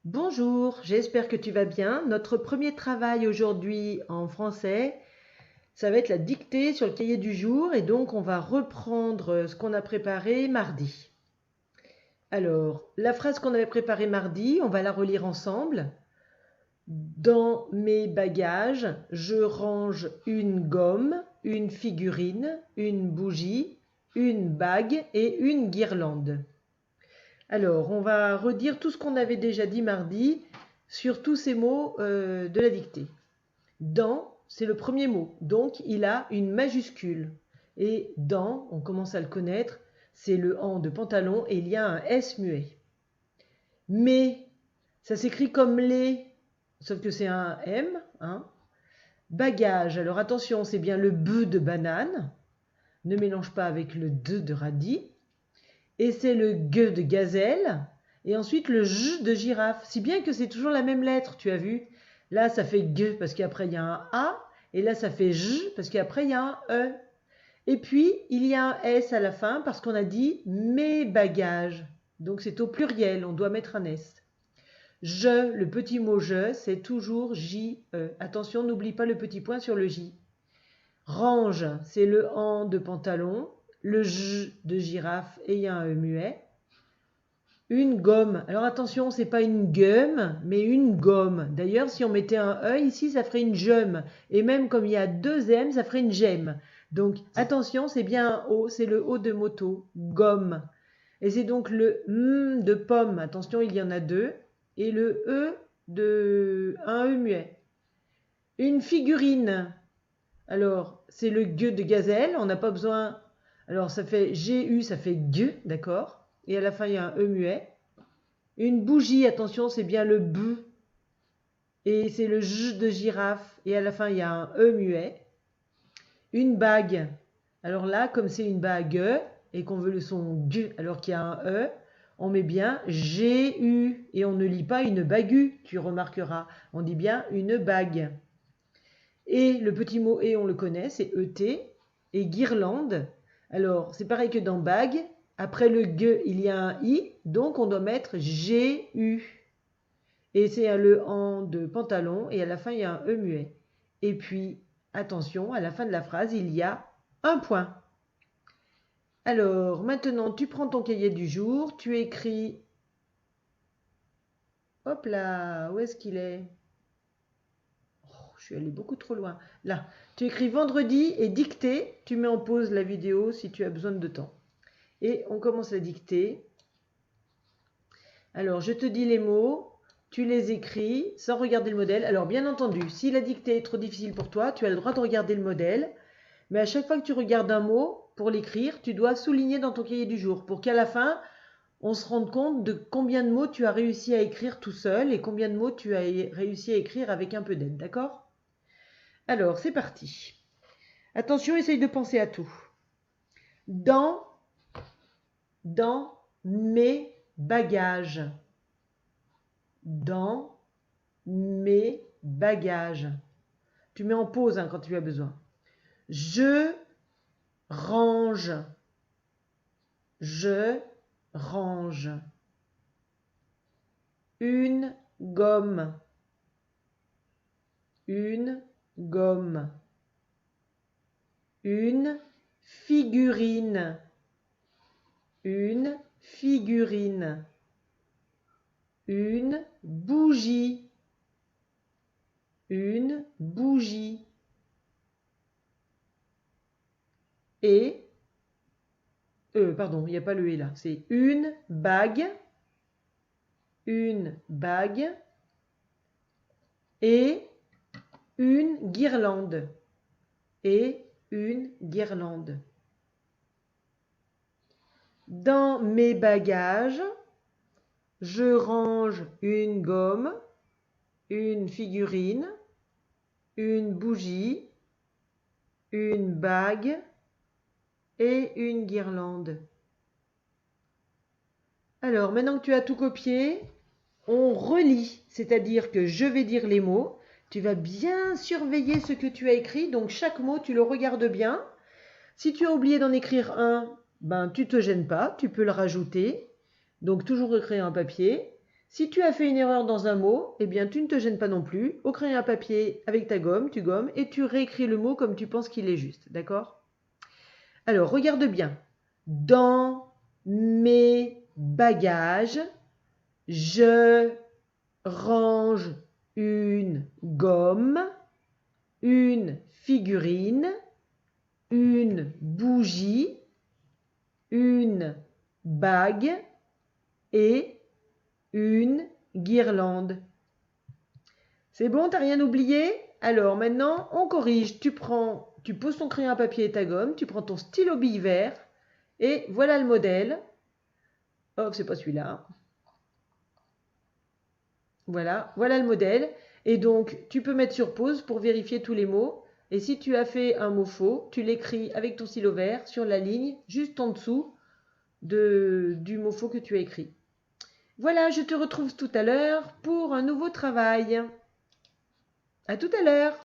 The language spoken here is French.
Bonjour, j'espère que tu vas bien. Notre premier travail aujourd'hui en français, ça va être la dictée sur le cahier du jour et donc on va reprendre ce qu'on a préparé mardi. Alors, la phrase qu'on avait préparée mardi, on va la relire ensemble. Dans mes bagages, je range une gomme, une figurine, une bougie, une bague et une guirlande. Alors, on va redire tout ce qu'on avait déjà dit mardi sur tous ces mots de la dictée. Dans, c'est le premier mot, donc il a une majuscule. Et dans, on commence à le connaître, c'est le en de pantalon et il y a un S muet. Mais, ça s'écrit comme les, sauf que c'est un M. Hein. Bagage, alors attention, c'est bien le B de banane. Ne mélange pas avec le D de radis. Et c'est le G de gazelle, et ensuite le J de girafe. Si bien que c'est toujours la même lettre, tu as vu. Là, ça fait G parce qu'après il y a un A, et là, ça fait J parce qu'après il y a un E. Et puis, il y a un S à la fin parce qu'on a dit mes bagages. Donc c'est au pluriel, on doit mettre un S. Je, le petit mot je, c'est toujours J-E. Attention, n'oublie pas le petit point sur le J. Range, c'est le en de pantalon, le j de girafe et il y a un e muet. Une gomme, alors attention, c'est pas une gomme, mais une gomme. D'ailleurs, si on mettait un e ici, ça ferait une gemme. Et même comme il y a deux m, ça ferait une gemme. Donc attention, c'est bien un o, c'est le o de moto, gomme. Et c'est donc le m de pomme, attention, il y en a deux, et le e de un e muet. Une figurine, alors, c'est le G de gazelle, on n'a pas besoin. Alors, ça fait G-U, ça fait G, d'accord. Et à la fin, il y a un E muet. Une bougie, attention, c'est bien le B. Et c'est le J de girafe. Et à la fin, il y a un E muet. Une bague. Alors là, comme c'est une bague et qu'on veut le son G alors qu'il y a un E, on met bien G-U. Et on ne lit pas une bague, tu remarqueras. On dit bien une bague. Et le petit mot et, on le connaît, c'est ET. Et guirlande, alors c'est pareil que dans bague. Après le G, il y a un I, donc on doit mettre GU. Et c'est le en de pantalon, et à la fin, il y a un E muet. Et puis, attention, à la fin de la phrase, il y a un point. Alors, maintenant, tu prends ton cahier du jour, tu écris... Hop là, où est-ce qu'il est? Je suis allée beaucoup trop loin. Là, tu écris vendredi et dictée. Tu mets en pause la vidéo si tu as besoin de temps. Et on commence la dictée. Alors, je te dis les mots. Tu les écris sans regarder le modèle. Alors, bien entendu, si la dictée est trop difficile pour toi, tu as le droit de regarder le modèle. Mais à chaque fois que tu regardes un mot pour l'écrire, tu dois souligner dans ton cahier du jour pour qu'à la fin, on se rende compte de combien de mots tu as réussi à écrire tout seul et combien de mots tu as réussi à écrire avec un peu d'aide. D'accord ? Alors, c'est parti. Attention, essaye de penser à tout. Dans mes bagages. Dans mes bagages. Tu mets en pause quand tu as besoin. Je range. Je range. Une gomme. Une gomme. Une figurine. Une figurine. Une bougie. Une bougie. Et, pardon, il n'y a pas le et là, c'est une bague. Une bague. Et une guirlande. Et une guirlande. Dans mes bagages, je range une gomme, une figurine, une bougie, une bague et une guirlande. Alors, maintenant que tu as tout copié, on relit, c'est-à-dire que je vais dire les mots. Tu vas bien surveiller ce que tu as écrit, donc chaque mot, tu le regardes bien. Si tu as oublié d'en écrire un, ben tu te gênes pas, tu peux le rajouter. Donc toujours écrire un papier. Si tu as fait une erreur dans un mot, eh bien tu ne te gênes pas non plus. Au crayon à papier, avec ta gomme, tu gommes et tu réécris le mot comme tu penses qu'il est juste. D'accord? Alors, regarde bien. Dans mes bagages, je range une gomme, une figurine, une bougie, une bague et une guirlande. C'est bon, t'as rien oublié? Alors maintenant, on corrige. Tu poses ton crayon à papier et ta gomme, tu prends ton stylo bille vert et voilà le modèle. Oh, c'est pas celui-là. Voilà le modèle. Et donc, tu peux mettre sur pause pour vérifier tous les mots. Et si tu as fait un mot faux, tu l'écris avec ton stylo vert sur la ligne juste en dessous du mot faux que tu as écrit. Voilà, je te retrouve tout à l'heure pour un nouveau travail. À tout à l'heure.